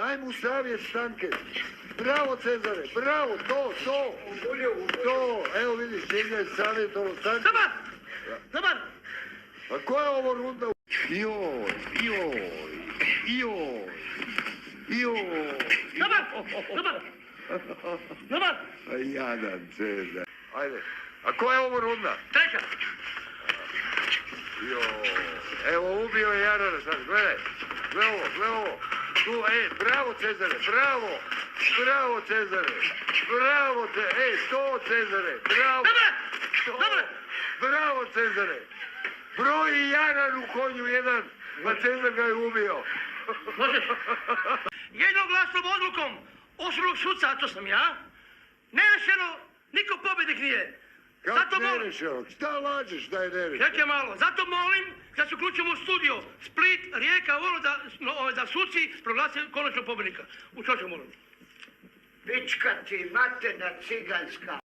Daj mu savjet Stanke. Bravo Cezare, bravo, to. Evo vidiš, Čenga je savjetovo Stanke. Dobar! A koja je ovo runda? Joj. Dobar! Jadan Cezar. Ajde, a koja je ovo runda? Treća! Evo ubio je Jarana sad, gledaj. Gle ovo. Tu, bravo Cezare, bravo Cezare. To Cezare, bravo. Dobar! Bravo Cezare. Broji Jaran u konju jedan, pa Cezar ga je ubio. Možeš? Jednoglasnom odlukom osobnog suca, a to sam ja, nerešeno, niko pobjednik nije. Kako nerešeno? Šta lažeš da je nerešeno? Čekaj malo, zato molim da se uključimo u studio Split, Rijeka, da suci proglase konačno pobjednika. U čo ću molim? Pička ti, materna ciganska.